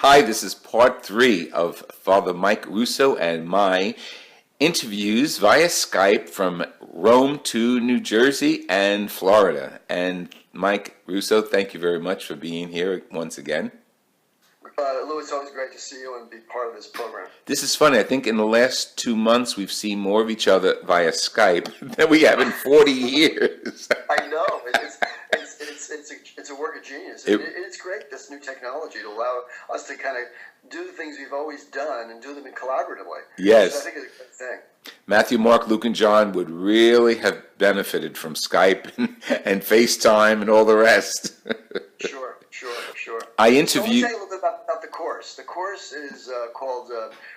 Hi, this is part 3 of Fr Mike Russo and my interviews via Skype from Rome to New Jersey and Florida. And Mike Russo, thank you very much for being here once again. Lou, it's always great to see you and be part of this program. This is funny. I think in the last 2 months we've seen more of each other via Skype than we have in 40 years. I know. It's a work of genius. It's great, this new technology, to allow us to kind of do the things we've always done and do them collaboratively. Yes. So I think it's a good thing. Matthew, Mark, Luke, and John would really have benefited from Skype and FaceTime and all the rest. Sure. I So let me interviewed... tell you a little bit about the course. The course is called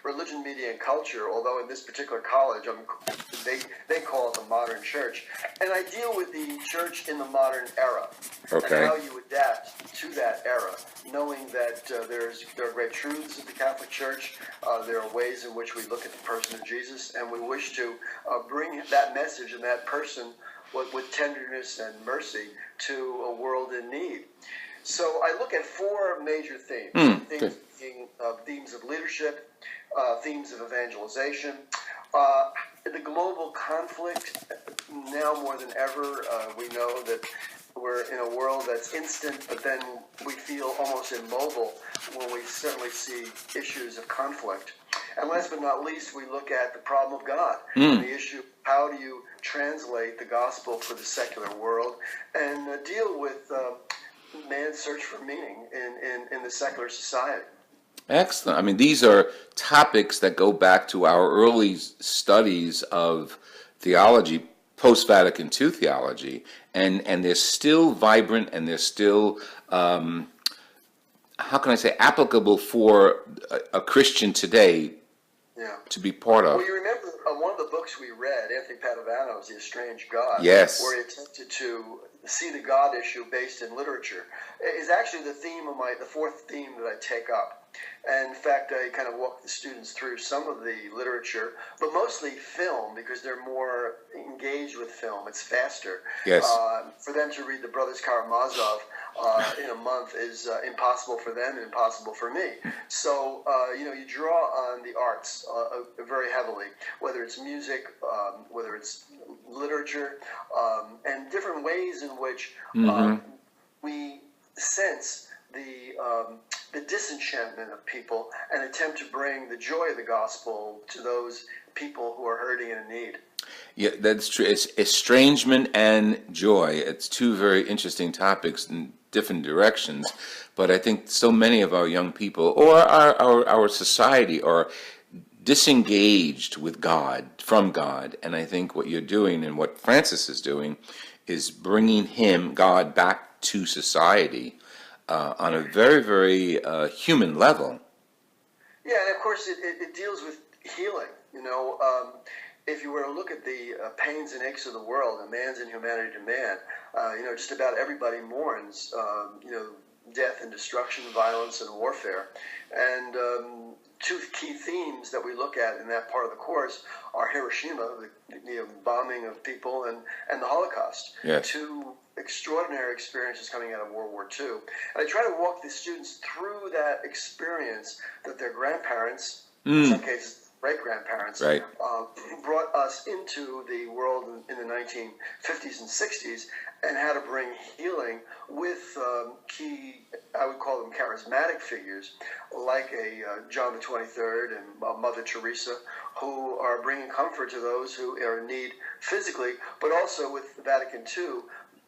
Religion, Media, and Culture, although in this particular college, they call it the modern church. And I deal with the church in the modern era, Okay. and how you adapt to that era, knowing that there are great truths of the Catholic Church, there are ways in which we look at the person of Jesus, and we wish to bring that message and that person with tenderness and mercy to a world in need. So I look at 4 major themes. Themes of leadership, themes of evangelization, the global conflict. Now more than ever, we know that we're in a world that's instant, but then we feel almost immobile when we certainly see issues of conflict. And last but not least, we look at the problem of God, and the issue, how do you translate the gospel for the secular world, and deal with man's search for meaning in the secular society. Excellent. I mean, these are topics that go back to our early studies of theology, post-Vatican II theology, and they're still vibrant, and they're still, how can I say, applicable for a Christian today to be part of. Well, you remember one of the books we read, Anthony Padovano's The Estranged God, Yes. where he attempted to see the God issue based in literature, is actually the theme of the 4th theme that I take up. And in fact, I kind of walk the students through some of the literature, but mostly film, because they're more engaged with film. It's faster. Yes. For them to read the Brothers Karamazov in a month is impossible for them and impossible for me. So, you draw on the arts very heavily, whether it's music, whether it's literature, and different ways in which we sense the disenchantment of people and attempt to bring the joy of the gospel to those people who are hurting and in need. Yeah, that's true. It's estrangement and joy. It's 2 very interesting topics in different directions, but I think so many of our young people or our society are disengaged with God, from God, and I think what you're doing and what Francis is doing is bringing God, back to society on a very, very human level. Yeah, and of course it deals with healing. If you were to look at the pains and aches of the world, and man's inhumanity to man, just about everybody mourns, death and destruction, violence and warfare. And 2 key themes that we look at in that part of the course are Hiroshima, the bombing of people, and the Holocaust. Yes. 2 extraordinary experiences coming out of World War II. And I try to walk the students through that experience that their grandparents, in some cases great-grandparents, Right. Brought us into the world in the 1950s and 60s, and how to bring healing with key, I would call them charismatic figures, like a John the 23rd and Mother Teresa, who are bringing comfort to those who are in need physically, but also with Vatican II,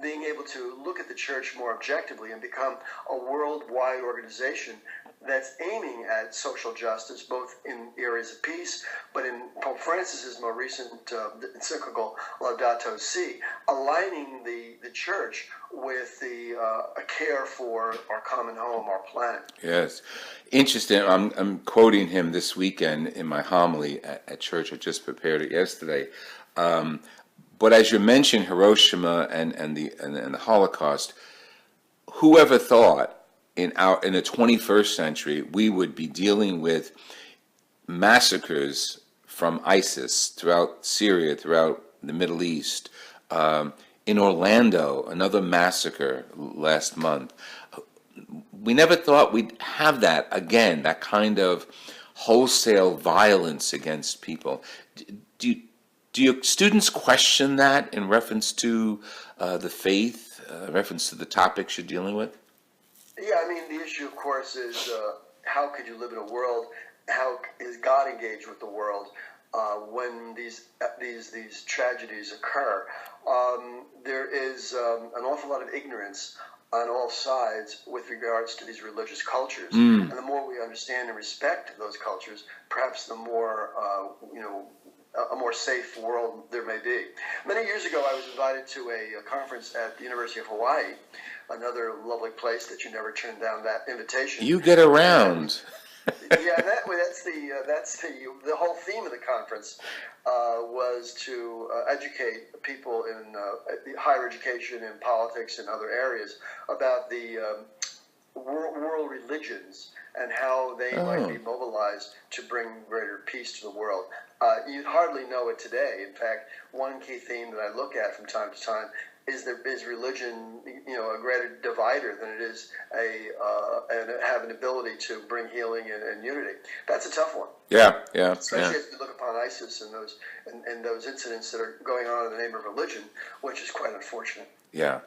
being able to look at the church more objectively and become a worldwide organization that's aiming at social justice, both in areas of peace, but in Pope Francis's more recent encyclical Laudato Si, aligning the church with a care for our common home, our planet. Yes. Interesting. I'm quoting him this weekend in my homily at church. I just prepared it yesterday. But as you mentioned, Hiroshima and the Holocaust, whoever thought in the 21st century we would be dealing with massacres from ISIS throughout Syria, throughout the Middle East, in Orlando, another massacre last month. we never thought we'd have that again, that kind of wholesale violence against people. Do you, do your students question that in reference to the faith, reference to the topics you're dealing with? Yeah, I mean, the issue, of course, is how could you live in a world? How is God engaged with the world when these tragedies occur? There is an awful lot of ignorance on all sides with regards to these religious cultures, and the more we understand and respect those cultures, perhaps the more a more safe world there may be. Many years ago, I was invited to a conference at the University of Hawaii, another lovely place that you never turn down that invitation. You get around. Yeah, that's the whole theme of the conference was to educate people in higher education and politics and other areas about the world religions and how they might be mobilized to bring greater peace to the world. You'd hardly know it today. In fact, one key theme that I look at from time to time is religion, a greater divider than it is and have an ability to bring healing and unity. That's a tough one. Yeah. Especially if you look upon ISIS and those incidents that are going on in the name of religion, which is quite unfortunate. Yeah.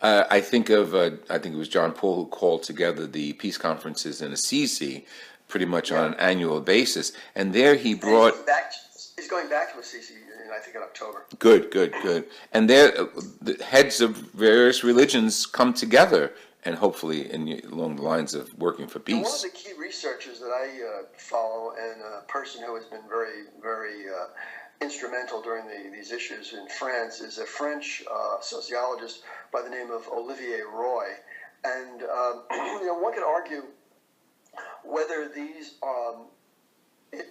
I think it was John Paul who called together the peace conferences in Assisi pretty much on an annual basis. And there he brought... He's going back to Assisi, I think, in October. Good. And there, the heads of various religions come together, and hopefully along the lines of working for peace. And one of the key researchers that I follow, and a person who has been very, very instrumental during these issues in France, is a French sociologist by the name of Olivier Roy. And one could argue whether these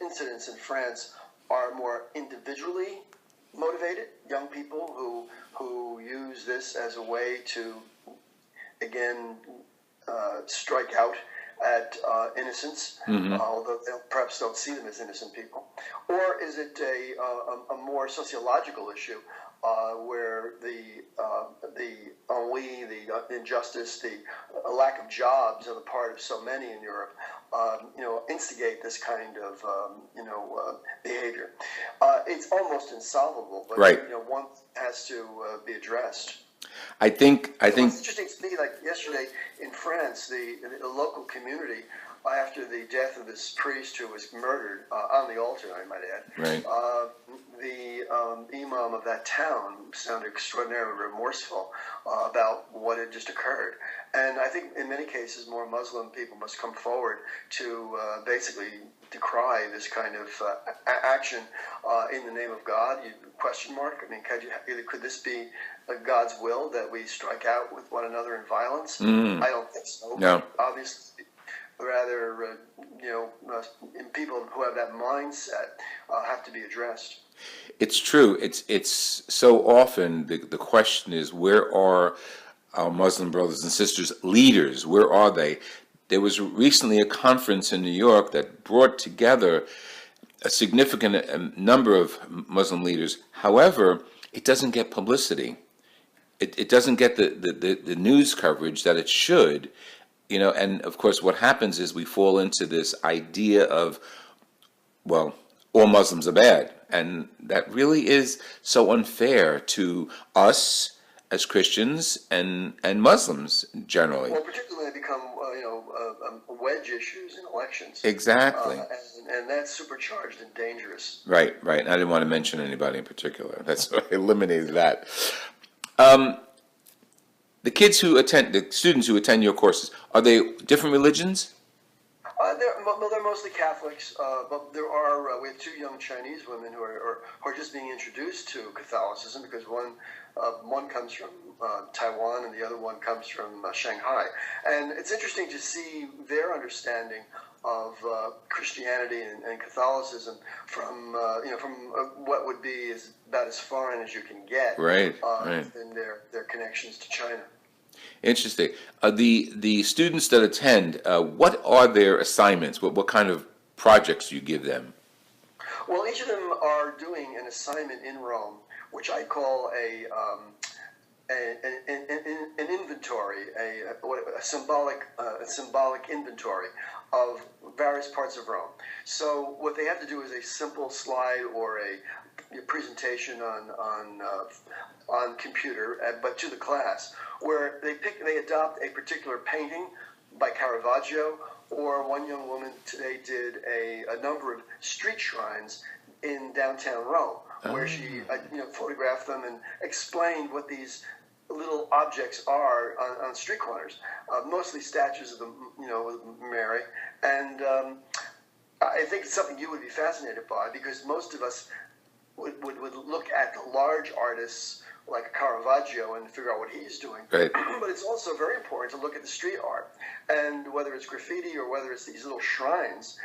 incidents in France are more individually motivated, young people who use this as a way to, again, strike out at innocents, although they perhaps don't see them as innocent people, or is it a more sociological issue where the ennui, the injustice, the lack of jobs on the part of so many in Europe, instigate this kind of behavior. It's almost insolvable, but one has to be addressed. I think It's interesting to me, like yesterday in France, the local community, after the death of this priest who was murdered on the altar, I might add, right. The imam of that town sounded extraordinarily remorseful about what had just occurred. And I think in many cases more Muslim people must come forward to basically decry this kind of action in the name of God. Question mark? I mean, could this be God's will that we strike out with one another in violence? I don't think so. No. Obviously, rather, people who have that mindset have to be addressed. It's true. It's so often the question is, where are our Muslim brothers and sisters leaders? Where are they? There was recently a conference in New York that brought together a significant number of Muslim leaders. However, it doesn't get publicity. It doesn't get the news coverage that it should. And of course, what happens is we fall into this idea of, well, all Muslims are bad. And that really is so unfair to us as Christians and Muslims generally. Well, particularly they become, wedge issues in elections. Exactly. And that's supercharged and dangerous. Right. I didn't want to mention anybody in particular. That's why I eliminated that. The students who attend your courses, are they different religions? They're mostly Catholics, but we have two young Chinese women who are just being introduced to Catholicism because one comes from Taiwan and the other one comes from Shanghai. And it's interesting to see their understanding of Christianity and Catholicism from what would be about as foreign as you can get, right. in their connections to China. Interesting. The students that attend, what are their assignments? What kind of projects do you give them? Well, each of them are doing an assignment in Rome, which I call an inventory, a a symbolic inventory of various parts of Rome. So what they have to do is a simple slide or a presentation on computer, but to the class, where they adopt a particular painting by Caravaggio, or one young woman today did a number of street shrines in downtown Rome, where she photographed them and explained what these little objects are on street corners, mostly statues of the Mary, and I think it's something you would be fascinated by, because most of us would look at the large artists like Caravaggio and figure out what he's doing. Right. But it's also very important to look at the street art, and whether it's graffiti or whether it's these little shrines,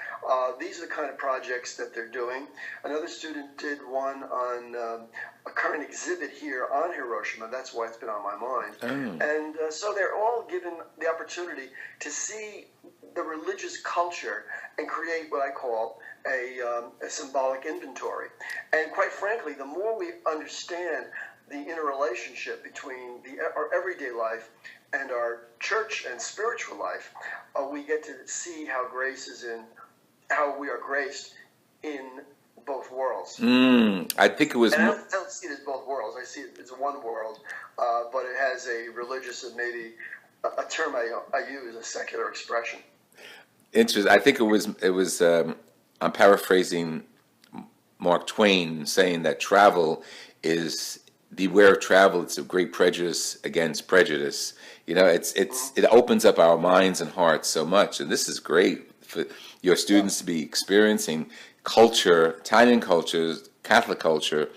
these are the kind of projects that they're doing. Another student did one on a current exhibit here on Hiroshima. That's why it's been on my mind. And so they're all given the opportunity to see the religious culture and create what I call a symbolic inventory. And quite frankly, the more we understand the interrelationship between our everyday life and our church and spiritual life, we get to see how we are graced in both worlds. I think it was. And I don't see it as both worlds. I see it as one world, but it has a religious and maybe a term I use, a secular expression. Interesting. I think it was. I'm paraphrasing Mark Twain saying that travel is. Beware of travel. It's a great prejudice against prejudice. It opens up our minds and hearts so much, and this is great for your students to be experiencing culture, Italian culture, Catholic culture,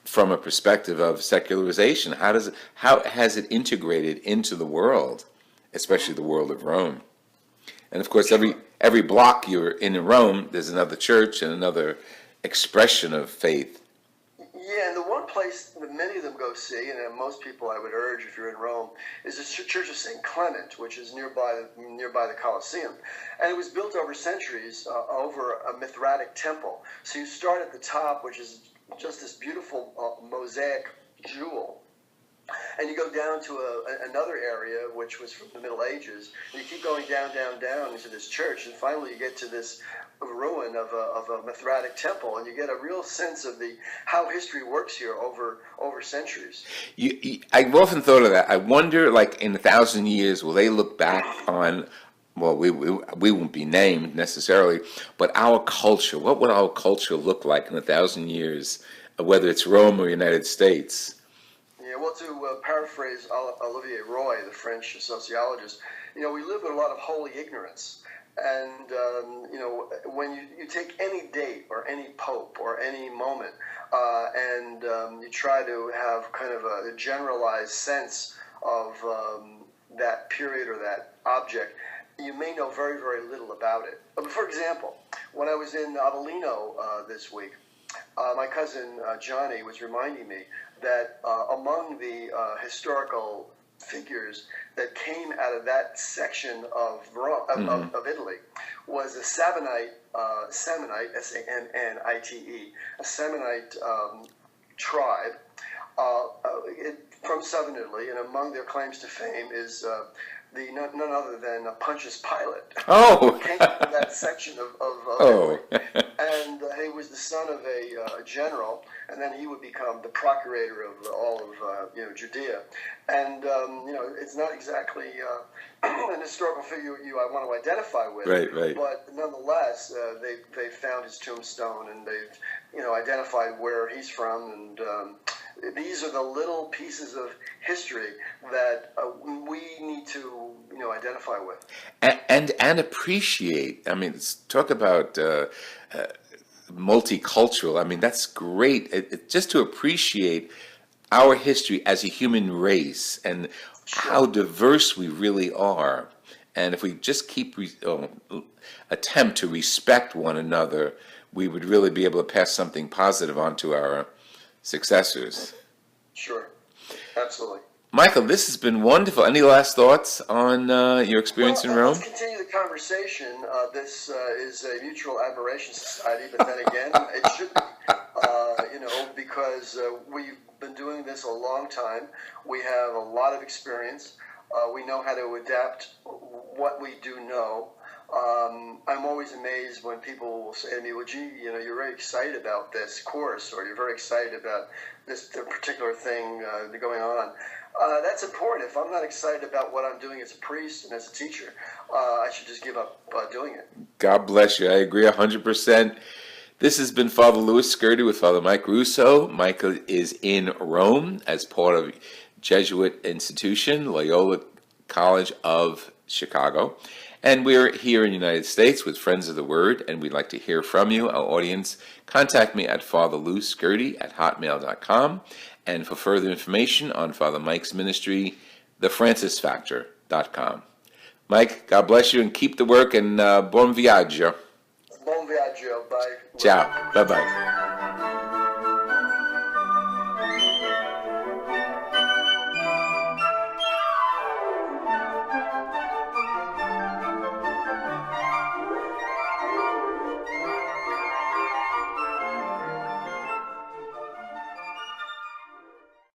from a perspective of secularization. How has it integrated into the world, especially the world of Rome? And of course, every block you're in Rome, there's another church and another expression of faith. Yeah, and the one place that many of them go see, and most people I would urge if you're in Rome, is the Church of St. Clement, which is nearby the Colosseum. And it was built over centuries over a Mithratic temple. So you start at the top, which is just this beautiful mosaic jewel. And you go down to another area, which was from the Middle Ages. And you keep going down into this church, and finally you get to this ruin of a Mithratic temple, and you get a real sense of how history works here over centuries. I've often thought of that. I wonder, like in 1,000 years, will they look back on? Well, we won't be named necessarily, but our culture. What would our culture look like in 1,000 years, whether it's Rome or United States? Yeah, well, to paraphrase Olivier Roy, the French sociologist, we live with a lot of holy ignorance. And, when you take any date or any pope or any moment and you try to have kind of a generalized sense of that period or that object, you may know very, very little about it. But for example, when I was in Avellino this week, my cousin Johnny was reminding me that among the historical figures that came out of that section of Italy was a Samnite, Samnite, S-A-M-N-I-T-E, a Samnite tribe from southern Italy, and among their claims to fame is none other than Pontius Pilate. Oh, came from that section of oh. Italy. And he was the son of a general, and then he would become the procurator of all of Judea. And it's not exactly an historical figure I want to identify with. Right. But nonetheless, they found his tombstone, and they've identified where he's from, and these are the little pieces of history that we need to identify with and appreciate. I mean, talk about multicultural. I mean, that's great. Just to appreciate our history as a human race and how diverse we really are. And if we just keep attempt to respect one another, we would really be able to pass something positive on to our successors. Sure, absolutely. Michael, this has been wonderful. Any last thoughts on your experience in Rome? Let's continue the conversation. This is a mutual admiration society, but then again, it should be, because we've been doing this a long time. We have a lot of experience. We know how to adapt what we do know. I'm always amazed when people will say to me, well, gee, you're very excited about this course, or you're very excited about this particular thing going on. That's important. If I'm not excited about what I'm doing as a priest and as a teacher, I should just give up doing it. God bless you. I agree 100%. This has been Father Lou Scurti with Father Mike Russo. Michael is in Rome as part of Jesuit institution, Loyola College of Chicago. And we're here in the United States with Friends of the Word, and we'd like to hear from you, our audience. Contact me at fatherlouscurti@hotmail.com. And for further information on Father Mike's ministry, thefrancisfactor.com. Mike, God bless you and keep the work, and buon viaggio. Buon viaggio. Bye. Ciao. Bye-bye.